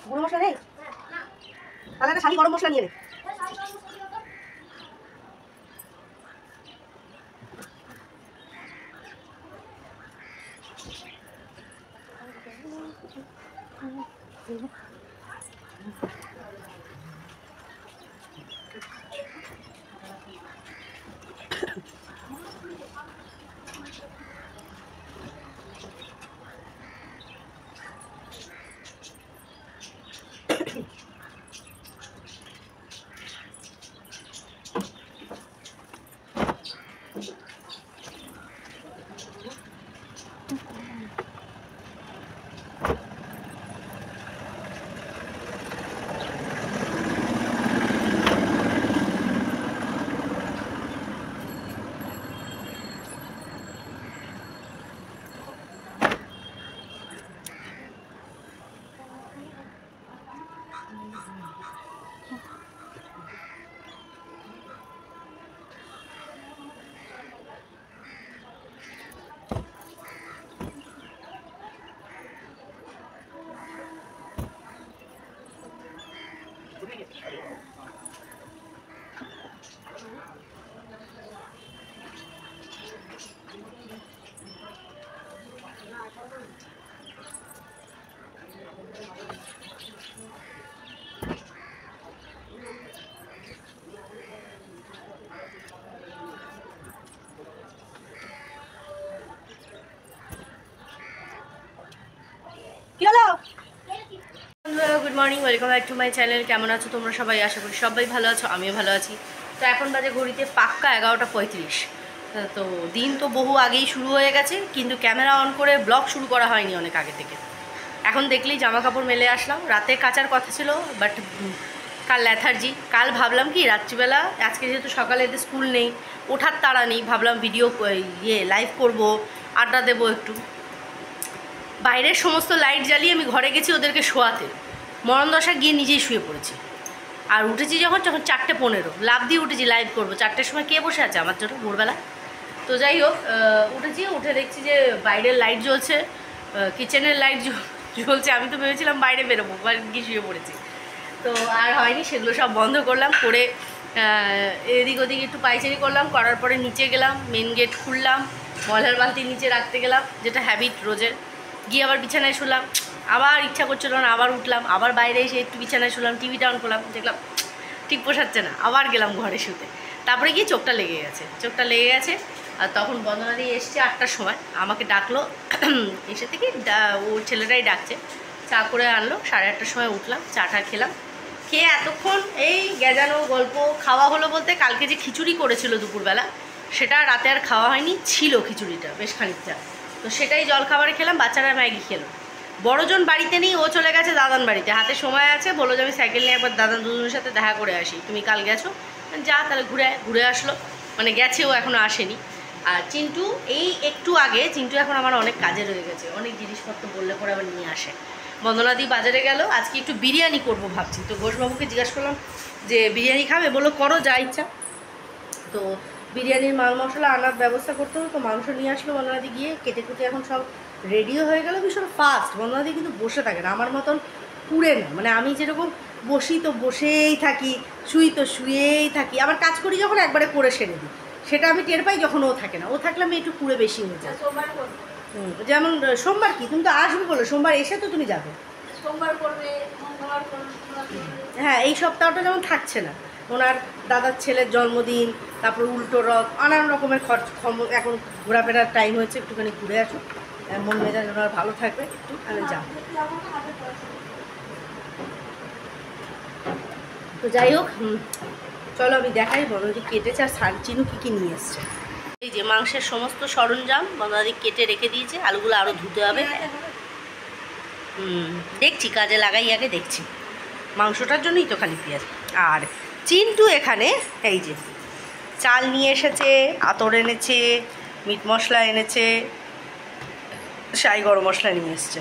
গুঁড়ো মশলা নেই? তাহলে একটা শাহি গরম মশলা নিয়ে নে। Good morning, welcome back to my channel. কেমন আছো তোমরা সবাই? আশা করি সবাই ভালো আছো, আমিও ভালো আছি। তো এখন বাজে ঘড়িতে পাক্কা 11:35। তো দিন তো বহু আগেই শুরু হয়ে গেছে, কিন্তু ক্যামেরা অন করে ব্লগ শুরু করা হয়নি অনেক আগে থেকে। এখন দেখলেই জামা কাপড় মেলে আসলাম। রাতে কাচার কথা ছিল, বাট কাল ল্যাথার্জি। কাল ভাবলাম কি রাত্রিবেলা, আজকে যেহেতু সকালে এদের স্কুল নেই, ওঠার তাড়া নেই, ভাবলাম ভিডিও লাইভ করব, আড্ডা দেবো একটু। বাইরের সমস্ত লাইট জ্বালিয়ে আমি ঘরে গেছি ওদেরকে শোয়াতে। মরণ দশা গিয়ে নিজেই শুয়ে পড়েছি। আর উঠেছি যখন 4:15, লাফ দিয়ে উঠেছি লাইভ করবো। 4টের সময় কে বসে আছে আমার জন্য ভোরবেলা? তো যাই হোক, উঠেছি, উঠে দেখছি যে বাইরের লাইট জ্বলছে, কিচেনের লাইট জ্বলছে। আমি তো ভেবেছিলাম বাইরে বেরোবো, গিয়ে শুয়ে পড়েছি। তো আর হয়নি, সেগুলো সব বন্ধ করলাম, করে এদিক ওদিক একটু পাইচারি করলাম। করার পরে নিচে গেলাম, মেন গেট খুললাম, ময়লার বালতি নিচে রাখতে গেলাম, যেটা হ্যাবিট রোজের। গিয়ে আবার বিছানায় শুলাম, আবার ইচ্ছা করছিল না, আবার উঠলাম, আবার বাইরে এসে একটু বিছানায় শুলাম, টিভিটা অন করলাম, দেখলাম ঠিক পোষাচ্ছে না, আবার গেলাম ঘরে শুতে। তারপরে গিয়ে চোখটা লেগে গেছে। আর তখন বন্দনাদি এসছে 8টার সময়, আমাকে ডাকলো। এসে থেকে ও ছেলেটাই ডাকছে, চা করে আনলো। 8:30টার সময় উঠলাম, চাটা খেলাম, খেয়ে এতক্ষণ এই গেজানো গল্প খাওয়া হলো। বলতে কালকে যে খিচুড়ি করেছিল দুপুরবেলা, সেটা রাতে আর খাওয়া হয়নি, ছিল খিচুড়িটা বেশ খানিকটা, তো সেটাই জলখাবারে খেলাম। বাচ্চারা ম্যাগি খেলো। বড়জন বাড়িতে নেই, ও চলে গেছে দাদান বাড়িতে, হাতে সময় আছে, বলো যে আমি সাইকেল নিয়ে একবার দাদান দুজনের সাথে দেখা করে আসি। তুমি কাল গেছো? যা, তাহলে ঘুরে আসলো, মানে গেছে, ও এখনও আসেনি। আর চিন্টু এই একটু আগে, চিন্টু এখন আমার অনেক কাজে রয়ে গেছে, অনেক জিনিসপত্র বললে পরে আবার নিয়ে আসে। বন্দনাদি বাজারে গেল, আজকে একটু বিরিয়ানি করব ভাবছি। তো ঘোষবাবুকে জিজ্ঞাসা করলাম যে বিরিয়ানি খাবে, বললো করো যা ইচ্ছা। তো বিরিয়ানির মাল মশলা আনার ব্যবস্থা করতে হবে, তো মাংস নিয়ে আসলো বন্দনাদি গিয়ে, কেটে কুটে এখন সব রেডিও হয়ে গেল। ভীষণ ফাস্ট। বন্দনাদি কিন্তু বসে থাকে না, আমার মতন পুড়ে না, মানে আমি যেরকম বসি তো বসেই থাকি, শুই তো শুয়েই থাকি, আবার কাজ করি যখন একবারে করে সেরে দিই, সেটা আমি টের পাই যখন ও থাকে না। ও থাকলে আমি একটু পুড়ে বেশি হয়ে যায়। যেমন সোমবার কি, তুমি তো আসবে বলো, সোমবার এসে তো তুমি যাবে, সোমবার করবে, হ্যাঁ। এই সপ্তাহটা যেমন থাকছে না, ওনার দাদার ছেলের জন্মদিন, তারপর উল্টো রথ, নানান রকমের এখন ঘোরাফেরার টাইম হয়েছে, একটুখানি ঘুরে আসো, মন মেজাজ ওনার ভালো থাকবে একটু, তাহলে যাও। তো যাই হোক, চলো আমি দেখাই বনদি কেটেছে আর চিনু কী কী নিয়ে এসছে। এই যে মাংসের সমস্ত সরঞ্জাম বনদি কেটে রেখে দিয়েছে, আলুগুলো আরও ধুতে হবে। দেখছি, কাজে লাগাই আগে, দেখছি। মাংসটার জন্যই তো খালি পেঁয়াজ। আর চিন্টু এখানে এই যে চাল নিয়ে এসেছে, আতর এনেছে, মিট মশলা এনেছে, শাহি গরম মশলা নিয়ে এসছে।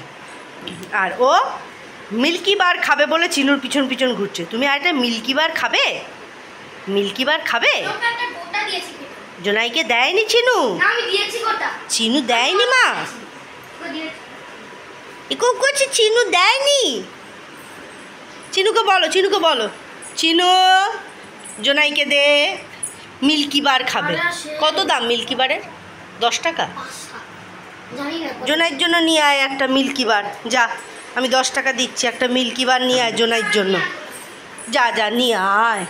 আর ও মিল্কি বার খাবে বলে চিনুর পিছন পিছন ঘুরছে। তুমি আর একটা মিল্কি বার খাবে? মিল্কি বার খাবে? জোনাইকে দেয়নি চিনু? চিনু দেয়নি মা? এরকম করছে, চিনু দেয়নি। চিনুকে বলো চিনু জোনাইকে দে মিল্কি বার খাবে। কত দাম মিল্কি বারের? 10 টাকা। জোনাইয়ের জন্য নিয়ে আয় একটা মিল্কি বার, যা আমি 10 টাকা দিচ্ছি, একটা মিল্কি বার নিয়ে আয় জোনাইয়ের জন্য, যা নিয়ে আয়।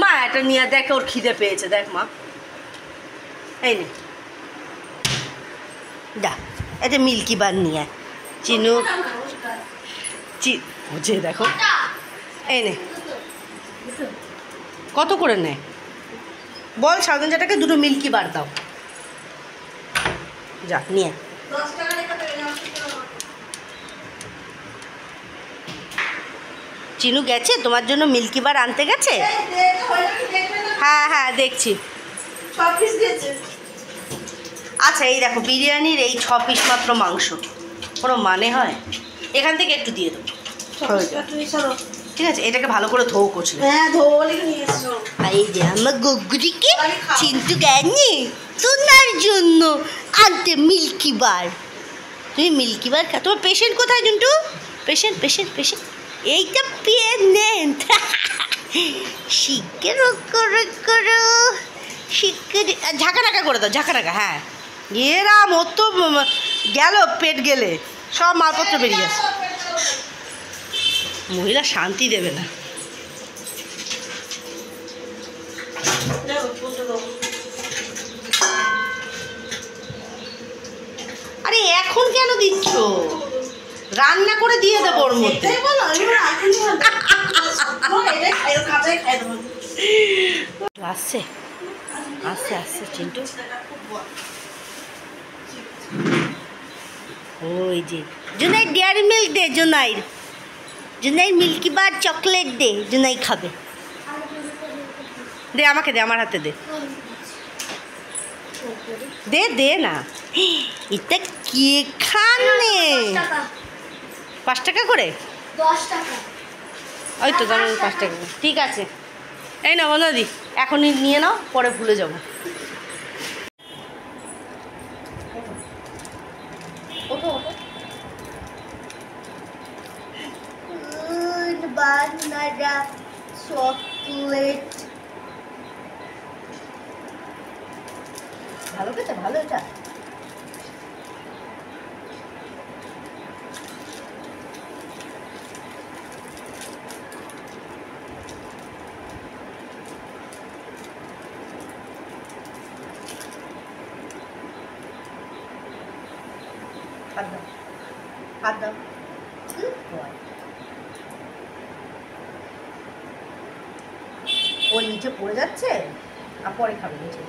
মা এটা নিয়ে দেখ, ওর খিদে পেয়েছে, দেখ মা, এই নে যা, এটা মিল্কি বার নিয়ে আয় চিনু। বুঝে দেখো, এই নে কত করে নেয় বল? সাধন জাটাকে 2টো মিল্কি বার দাও, যা নিয়ে। চিনু গেছে তোমার জন্য মিল্কি বার আনতে গেছে? হ্যাঁ দেখছি। আচ্ছা এই দেখো বিরিয়ানির এই 6 পিস মাত্র মাংস, কোনো মানে হয়? এখান থেকে একটু দিয়ে দেবো, ঠিক আছে? এটাকে ভালো করে ধোও করছিল। এই যে আমার গগুরিকে চিন্তু গেনি তোমার জন্য আনতে মিল্কি বার। তুমি মিল্কি বার খা। তোমার পেশেন্ট কোথায় জন্টু? পেশেন্ট এইটা পেশেন্ট। শিখে করো শিখে ঝাঁকানাকা করে দাও, ঝাঁকানাকা। হ্যাঁ এরাম ও তো গেল, পেট গেলে সব মালপত্র বেরিয়ে আসে। মহিলা শান্তি দেবে না। আরে এখন কেন দিচ্ছ? রান্না করে দিয়ে দেবো ওর মধ্যে। আসছে চিন্টু, ওই যে জুনাই ডেয়ারি মিল্ক দে, জুনাই মিল্কি বার চকলেট দে, জুনাই খাবে। দে আমাকে দে, আমার হাতে দে, দে না। এটা কে খানে? 5 টাকা করে? 10 টাকা। ওই তো দাম 5 টাকা। ঠিক আছে এই না বন্ধুদি, এখনই নিয়ে নাও, পরে ভুলে যাবো। বানানা চকলেট ভালো খেতে, ভালো এটা। হাত দাও। ও নিচে পড়ে যাচ্ছে, আর পরে খাবে নিচে।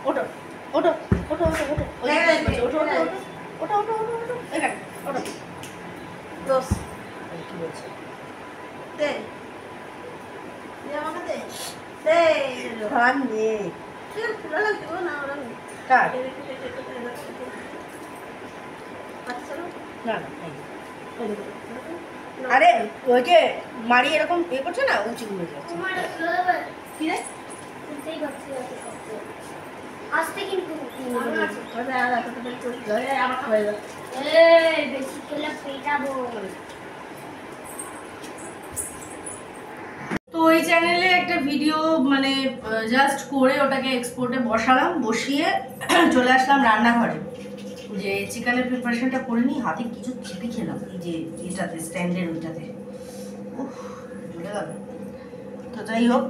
ওটো ওটো ওটো ওটো ওটো ওটো ওটো ওটো ওটো এখানে ওটো। দোস কি বলছে? দে আমাকে দে, দে খান দে। খোলা লাগবে না ওরা কাট। না আরে ওই যে মারি এরকম এ করছে না, উঁচু ঘুরে যাচ্ছে। কি রে? আসতে কিন্তু বেশি খেলে পেটাবো। তো ওই চ্যানেলে একটা ভিডিও মানে জাস্ট করে ওটাকে এক্সপোর্টে বসালাম, বসিয়ে চলে আসলাম রান্নাঘরে, যে চিকেনের প্রিপারেশনটা করে নিই। হাতে কিছু চিপি খেলাম, এই যে এটাতে স্ট্যান্ডের ওইটাতে, ভুলে গেল। তো যাই হোক,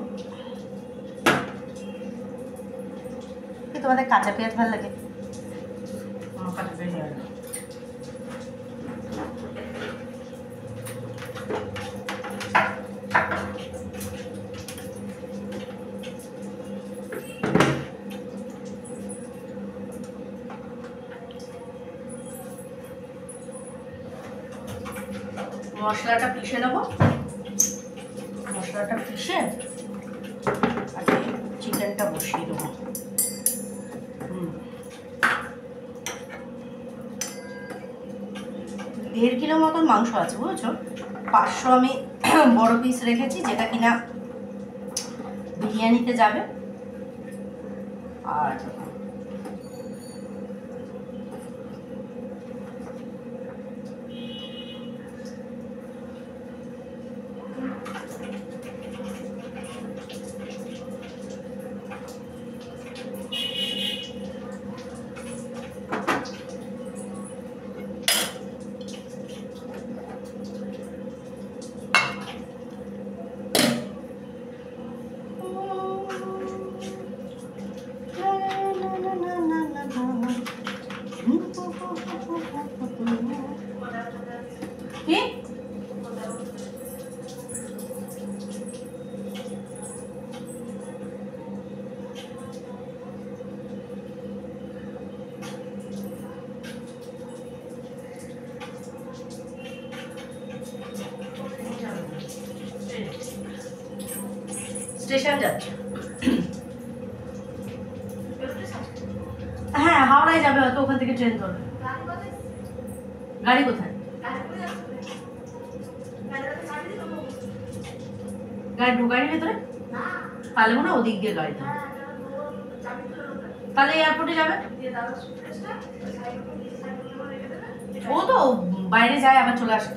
তোমাদের কাঁচা পেঁয়াজ ভালো লাগে? কাঁচা পেঁয়াজ ভালো লাগে। মশলাটা পিষে নেব, মশলাটা পিষে আচ্ছা চিকেনটা বসিয়ে দেবো। দেড় কিলো মতন মাংস আছে বুঝেছো। 500 আমি বড় পিস রেখেছি, যেটা কিনা বিরিয়ানিতে যাবে। আর কি স্টেশন যাচ্ছে? হ্যাঁ হাওড়ায় যাবে হয়তো, ওখান থেকে ট্রেন ধরবে। গাড়ি কোথায়? গাড়ি ঢোকায়নি ভেতরে? তাহলে মনে হয় ওদিক দিয়ে গাড়ি ধরবে। তাহলে এয়ারপোর্টে যাবে। ও তো বাইরে যায় আবার চলে আসে।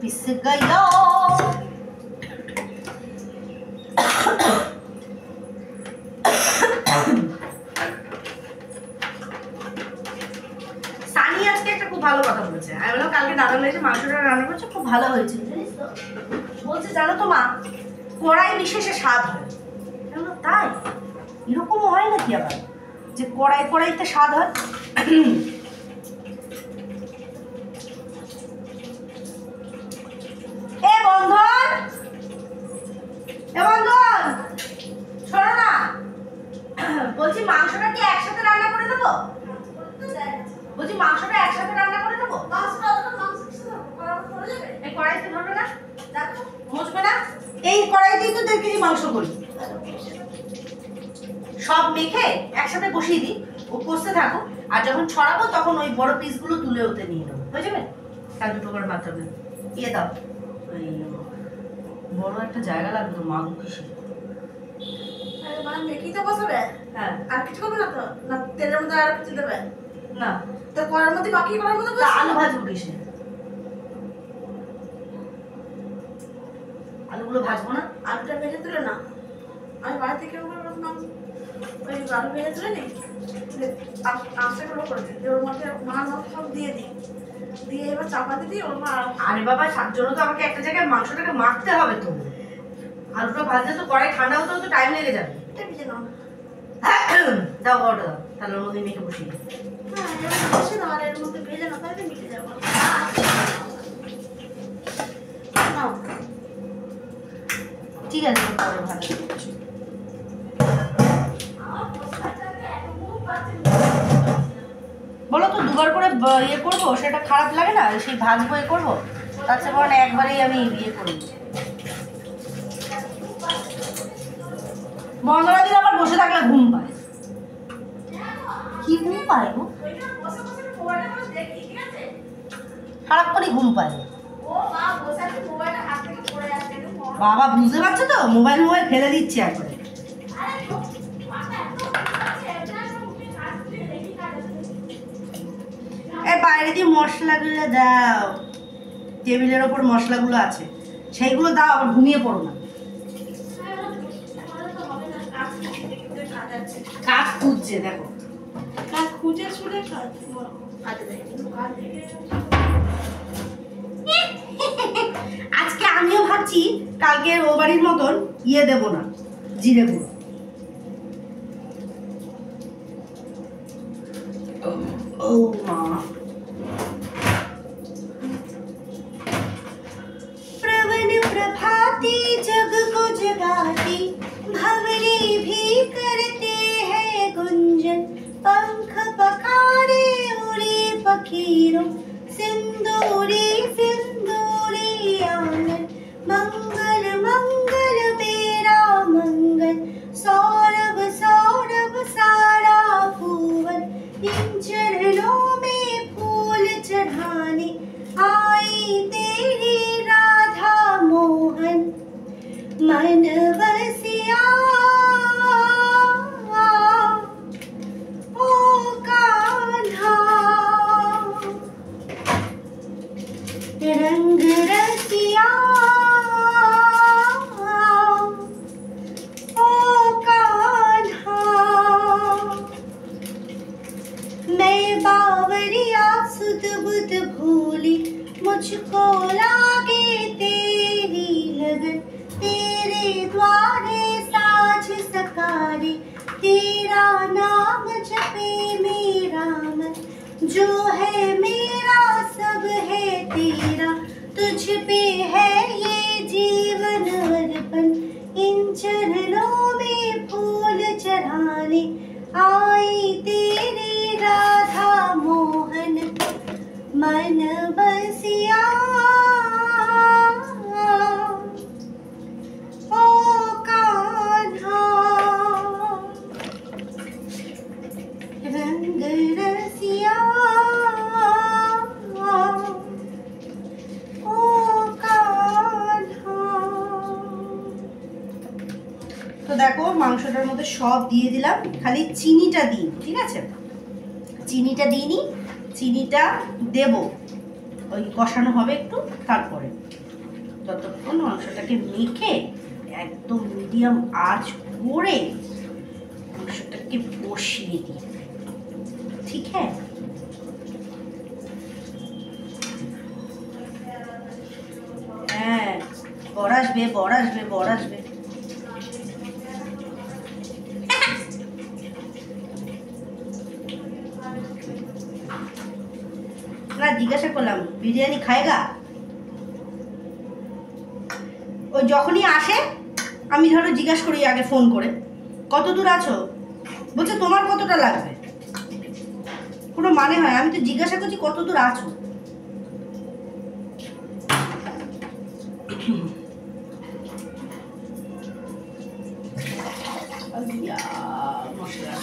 पिस गया সানি আজকে একটা খুব ভালো কথা বলেছে। আমি বললাম কালকে দাদা মেয়েছে মাংসটা রান্না করছে, খুব ভালো হয়েছে জানিস তো। বলছে জানো তো মা, কড়াই বিশেষে স্বাদ হয়। তাই এরকমও হয় নাকি আবার যে কড়াইতে স্বাদ হয়? শোনো না, বলছি মাংসটা কি একসাথে রান্না করে দেবো? বলছি মাংসটা একসাথে রান্না করে দেবো? এই কড়াইতে ধরবে না, মুছবে না। এই কড়াইতেই তো 1.5 কেজি মাংস করি। সব মেখে একসাথে বসিয়ে দিই, ও কষতে থাকো। আর যখন ছড়াবো তখন ওই বড় পিসগুলো তুলে ওতে নিয়ে নেবো, হয়ে যাবে। তার 2 করে মাত্র ইয়ে দাও, বড় একটা জায়গা লাগবে তো মাগু কিসে। মেকিতে বসাবে? হ্যাঁ। আর কিছু করবে না তো? না তেলের মধ্যে আর কিছু দেবে না? তো কড়ার মধ্যে বাকি কড়ার মধ্যে আলু ভাজবো কিসে? আলুগুলো ভাজবো না? আলুটা ভেজে তুলে না, আমি বাড়ি থেকে ওই আলু ভেজে তুলে নি, আঁচটাগুলো করে দিই, ওর মধ্যে মাছ সব দিয়ে দিই, দিয়ে এবার চাপাতি দিই ওর মা। আরে বাবা, তার জন্য তো আমাকে একটা জায়গায় মাংসটাকে মাখতে হবে তো। আলুটা ভাজতে তো কড়াই ঠান্ডা হতে তো টাইম লেগে যাবে। এটা ভেজে নাও। দাও বড়টা দাও, তাহলে ওর মধ্যে মেখে বসিয়ে দিই। হ্যাঁ এবার বসে নাও, আর এর মধ্যে ভেজে নাও, তাহলে মিটে যাবো। নাও ঠিক আছে, পরে ভালো। বলো তো 2বার করে ইয়ে করবো, সেটা খারাপ লাগে না? সেই ভাজবো এ করবো, তার চেয়ে বরং একবারেই আমি ইয়ে করবো। বন্ধরা দিন আবার বসে থাকলে ঘুম পায়। কি ঘুম পায় গো? সারাক্ষণই ঘুম পায়। বাবা বুঝতে পারছো তো, মোবাইল ফেলে দিচ্ছে একবারে। বাইরে দিয়ে মশলাগুলো দাও, টেবিলের ওপর মশলাগুলো আছে সেইগুলো দাও, আবার ঘুমিয়ে পড়ো না। কাজ খুঁজছে, দেখো কাজ খুঁজে শুনে কাজ। আজকে আমিও ভাবছি কালকে ও বাড়ির মতন ইয়ে দেবো না, জিরে গুঁড়ো। ও মা, प्रवन प्रभाती जग को जगाती भंवरे भी करते हैं गुंजन पंख पखारे उड़े पखीरों सिंदूरी सिंदूरी आंगन मंगल मंगल मेरा मंगल सौरभ सौरभ सारा भुवन इन चरणों में फूल चढ़ाने आई तेरी राधा मोहन मन बसिया ओ कान्हा रंग रसिया ओ कान्हा मैं बावरिया सुध बुध भूली मुझको लागे तेरी लगन तेरे द्वारे साझ सकारे तेरा नाम जपे मेरा मन जो है मेरा सब है तेरा तुझ पे है ये जीवन अर्पण इन चरणों में फूल चढ़ाने आई तेरी राधा मोहन मन बसिया ओ कान्हा रंग रसिया ओ कान्हा। তো দেখো মাংসটার মধ্যে সব দিয়ে দিলাম, খালি চিনিটা দিই, ঠিক আছে? চিনিটা দিইনি, চিনিটা দেব, ওই কষানো হবে একটু, তারপরে ততক্ষণ মাংসটাকে মেখে একদম মিডিয়াম আঁচ করে মাংসটাকে বসিয়ে দিই, ঠিক হ্যাঁ? হ্যাঁ, বর আসবে বর আসবে বর আসবে। না, জিজ্ঞাসা করলাম বিরিয়ানি খায়গা? ওই যখনই আসে আমি ধরো জিজ্ঞাসা করি আগে ফোন করে, কত দূর আছো? বলছে তোমার কতটা লাগবে? কোনো মানে হয়? আমি তো জিজ্ঞাসা করছি কত দূর আছো। মশলা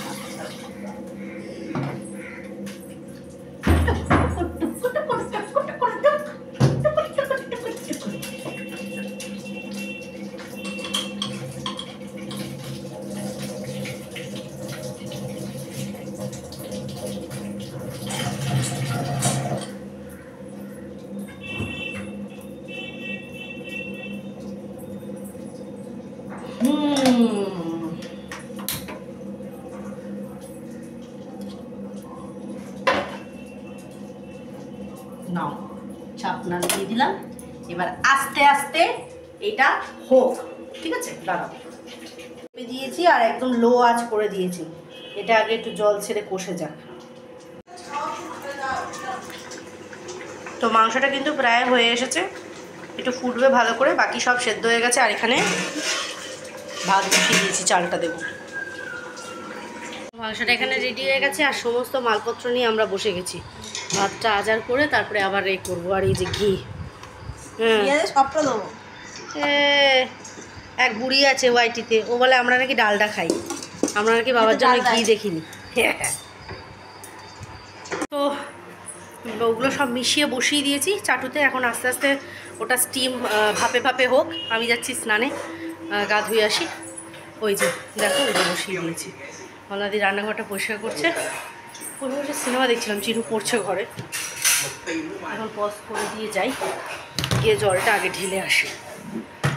নাও, চাপনা দিয়ে দিলাম। এবার আস্তে আস্তে এটা হোক, ঠিক আছে? দাঁড়াও, দিয়েছি আর একদম লো আঁচ করে দিয়েছি। এটা আগে একটু জল ছেড়ে কষে যাক। তো মাংসটা কিন্তু প্রায় হয়ে এসেছে, একটু ফুটবে ভালো করে, বাকি সব সেদ্ধ হয়ে গেছে। আর এখানে ভাত বসিয়ে দিয়েছি, চালটা দেবো। মাংসটা এখানে রেডি হয়ে গেছে আর সমস্ত মালপত্র নিয়ে আমরা বসে গেছি। ভাতটা আজার করে তারপরে আবার এই করবো। আর এই যে ঘি, হ্যাঁ সবটা দেবো। এক বুড়ি আছে ওয়াইটিতে, ও বলে আমরা নাকি ডালটা খাই, আমরা নাকি বাবার জন্য ঘি দেখিনি। তো ওগুলো সব মিশিয়ে বসিয়ে দিয়েছি চাটুতে। এখন আস্তে আস্তে ওটা স্টিম ভাপে ভাপে হোক। আমি যাচ্ছি স্নানে, গা ধুয়ে আসি। ওই যে দেখো, ওই যে বসিয়ে দিয়েছি। মলাদি রান্নাঘরটা পরিষ্কার করছে, বসে বসে সিনেমা দেখছিলাম, চিরু পড়ছে ঘরে। এখন পজ করে দিয়ে যাই, গিয়ে জলটা আগে ঢেলে আসি।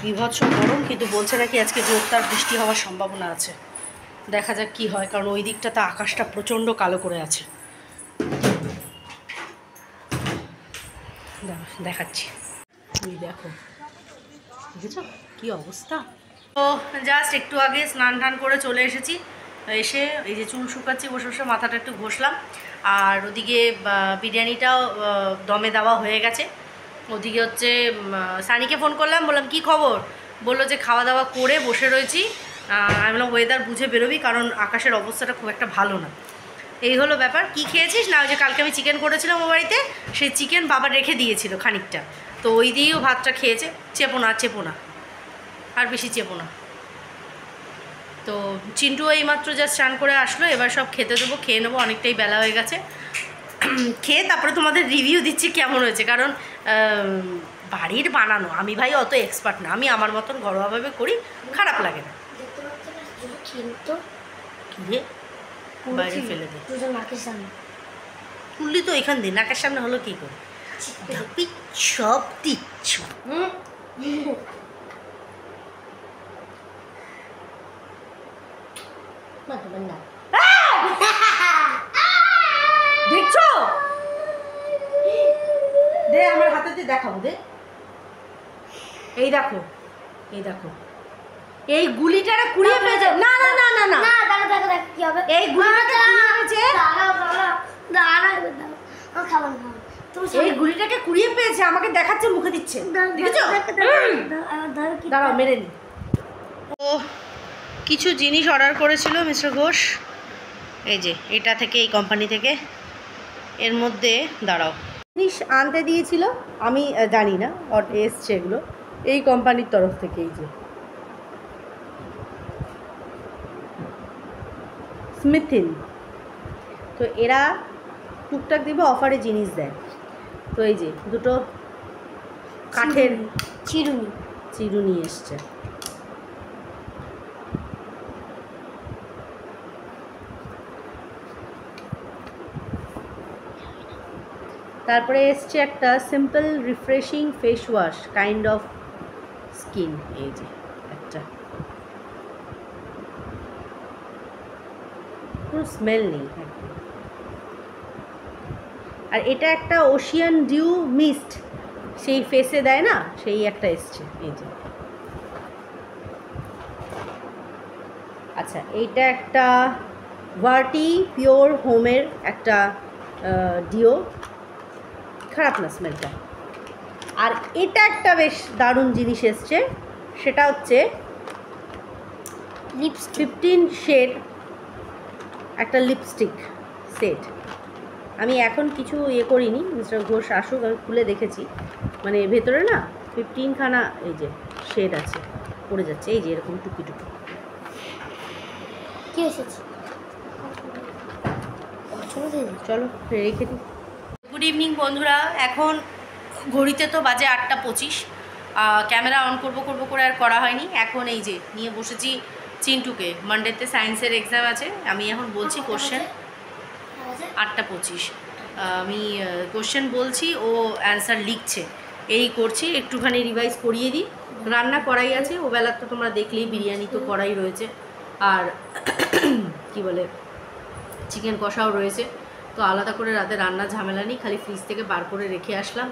বিভৎস গরম, কিন্তু বলছে নাকি আজকে জোরদার বৃষ্টি হওয়ার সম্ভাবনা আছে। দেখা যাক কি হয়, কারণ ওই দিকটাতে আকাশটা প্রচণ্ড কালো করে আছে। দেখাচ্ছি, দেখো বুঝেছো কি অবস্থা। তো জাস্ট একটু আগে স্নান টান করে চলে এসেছি। এসে এই যে চুল শুকাচ্ছি, বসে বসে মাথাটা একটু ঘষলাম। আর ওদিকে বিরিয়ানিটাও দমে দেওয়া হয়ে গেছে। ওদিকে হচ্ছে সানিকে ফোন করলাম, বললাম কি খবর, বললো যে খাওয়া দাওয়া করে বসে রয়েছি। আমি বললাম ওয়েদার বুঝে বেরোবি, কারণ আকাশের অবস্থাটা খুব একটা ভালো না। এই হলো ব্যাপার। কি খেয়েছিস? না ওই যে কালকে আমি চিকেন করেছিলাম ও বাড়িতে, সেই চিকেন বাবা রেখে দিয়েছিল খানিকটা, তো ওই দিয়েও ভাতটা খেয়েছে। চেপো না আর বেশি চেপো না। তো চিন্টু এইমাত্র যা স্নান করে আসলো, এবার সব খেতে দেবো, খেয়ে নেবো, অনেকটাই বেলা হয়ে গেছে। খেয়ে তারপরে তোমাদের রিভিউ দিচ্ছি কেমন হয়েছে, কারণ বাড়ির বানানো, আমি ভাই অত এক্সপার্ট না, আমি আমার মতন ঘরোয়াভাবে করি, খারাপ লাগে না। কিরে বাইরে ফেলে দে, তুললি তো এখান দিয়ে, নাকের সামনে হলো কি করে? সব দিচ্ছ। দেখছো? দে আমার হাতে দিয়ে দেখাবো, দে। এই দেখো, এই দেখো, এই গুলিটারে কুড়িয়ে পেয়েছে। না না না না না, কি হবে? এই গুলিটাকে কুড়িয়ে পেয়েছে। এই গুলিটাকে কুড়িয়ে পেয়েছে, আমাকে দেখাচ্ছে, মুখে দিচ্ছে, দেখেছো? দাঁড়াও মেরে নি। ও কিছু জিনিস অর্ডার করেছিল মিস্টার ঘোষ, এই যে এটা থেকে, এই কোম্পানি থেকে। এর মধ্যে দাঁড়াও, জিনিস আনতে দিয়েছিল, আমি জানি না এসছে এগুলো এই কোম্পানির তরফ থেকে। এই যে স্মিথিন, তো এরা টুকটাক দিবে, অফারে জিনিস দেয়। তো এই যে দুটো কাঠের চিরুনি এসছে। তারপরে এসছে একটা simple refreshing face wash kind of skin, এই যে একটা, কোনো স্মেল নেই। আর এটা একটা ওশিয়ান ডিউ মিস্ট, সেই ফেসে দেয় না, সেই একটা এসছে, এই যে। আচ্ছা, এইটা একটা ভার্টি পিওর হোমের একটা ডিও, খারাপ না স্মেলটা। আর এটা একটা বেশ দারুণ জিনিস এসছে, সেটা হচ্ছে 15 শেড একটা লিপস্টিক সেট। আমি এখন কিছু করিনি, মিস্টার ঘোষ আসুক, আমি খুলে দেখেছি, মানে ভেতরে না 15খানা এই যে শেড আছে, পড়ে যাচ্ছে, এই যে এরকম টুকি টুকি। কি এসেছে? চলো রেখে দিই। গুড ইভিনিং বন্ধুরা, এখন ঘড়িতে তো বাজে 8:25। ক্যামেরা অন করবো করে আর করা হয়নি। এখন এই যে নিয়ে বসেছি চিন্টুকে, মানডেতে সায়েন্সের এক্সাম আছে, আমি এখন বলছি কোশ্চেন। 8:25 আমি কোশ্চেন বলছি, ও অ্যান্সার লিখছে, এই করছি, একটুখানি রিভাইজ করিয়ে দিই। রান্না করাই আছে, ও বেলার তো তোমরা দেখলেই, বিরিয়ানি তো করাই রয়েছে, আর কি বলে চিকেন কষাও রয়েছে। তো আলাদা করে রাতে রান্নার ঝামেলা নেই, খালি ফ্রিজ থেকে বার করে রেখে আসলাম,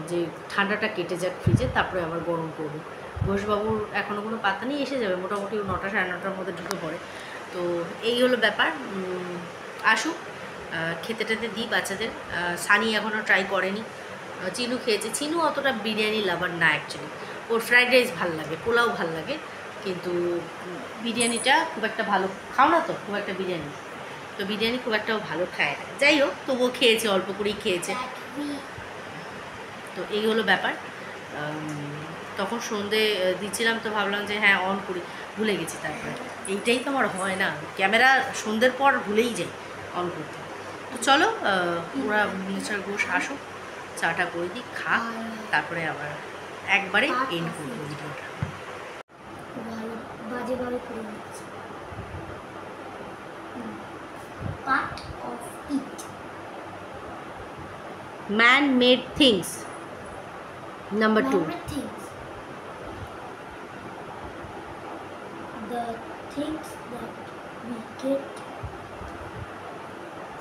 যে ঠান্ডাটা কেটে যাক ফ্রিজে, তারপরে আবার গরম করবো। ঘোষবাবুর এখনও কোনো পাত্তা নেই, এসে যাবে মোটামুটি 9টা সাড়ে 9টার মধ্যে ঢুকে পড়ে। তো এই হলো ব্যাপার, আসুক, খেতে টেতে দিই বাচ্চাদের। সানি এখনও ট্রাই করেনি, চিনু খেয়েছে। চিনু অতটা বিরিয়ানি লাভার না অ্যাকচুয়ালি, ওর ফ্রাইড রাইস ভাল লাগে, পোলাও ভাল লাগে, কিন্তু বিরিয়ানিটা খুব একটা ভালো খাও না তো, খুব একটা বিরিয়ানি, তো বিরিয়ানি খুব একটা ভালো খায় না। যাই হোক, তবুও খেয়েছে, অল্প করেই খেয়েছে। তো এই হলো ব্যাপার। তখন সন্ধে দিচ্ছিলাম, তো ভাবলাম যে হ্যাঁ অন করি, ভুলে গেছি। তারপরে এইটাই তো আমার হয় না, ক্যামেরা সন্ধ্যের পর ভুলেই যাই অন করতে। তো চলো, ওরা মিস্টার ঘোষ আসুক, চাটা করে দিই, খা, তারপরে আবার একবারে এন্ড করবো ভিডিওটা। বাজেভাবে করে নিচ্ছে। Part of it. Man-made things. Number 2. Man-made things. The things that we get,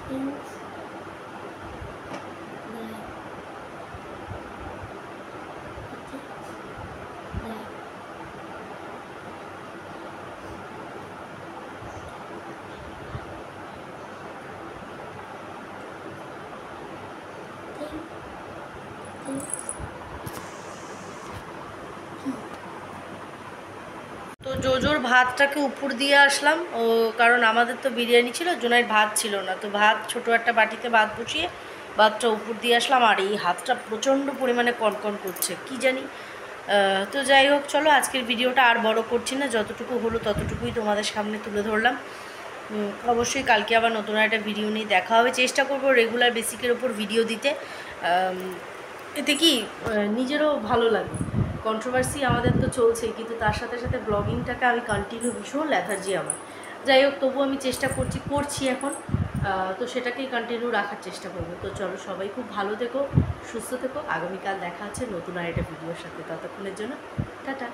things that তো জোজোর ভাতটাকে উপর দিয়ে আসলাম, ও কারণ আমাদের তো বিরিয়ানি ছিল, জোনাইর ভাত ছিল না, তো ভাত ছোটো একটা বাটিতে ভাত বসিয়ে ভাতটা উপর দিয়ে আসলাম। আর এই হাতটা প্রচণ্ড পরিমাণে কনকন করছে কি জানি। তো যাই হোক, চলো আজকের ভিডিওটা আর বড় করছি না, যতটুকু হলো ততটুকুই তোমাদের সামনে তুলে ধরলাম। অবশ্যই কালকে আবার নতুন একটা ভিডিও নিয়ে দেখা হবে। চেষ্টা করব রেগুলার বেসিকের ওপর ভিডিও দিতে, এতে কি নিজেরও ভালো লাগে। কন্ট্রোভার্সি আমাদের তো চলছেই, কিন্তু তার সাথে সাথে ব্লগিংটাকে আমি কন্টিনিউ, ভীষণ ল্যাথার্জি আমার। যাই হোক, তবুও আমি চেষ্টা করছি এখন, তো সেটাকেই কন্টিনিউ রাখার চেষ্টা করবো। তো চলো, সবাই খুব ভালো থেকো, সুস্থ থেকো। আগামীকাল দেখা হচ্ছে নতুন আর একটা ভিডিওর সাথে। ততক্ষণের জন্য টাটা।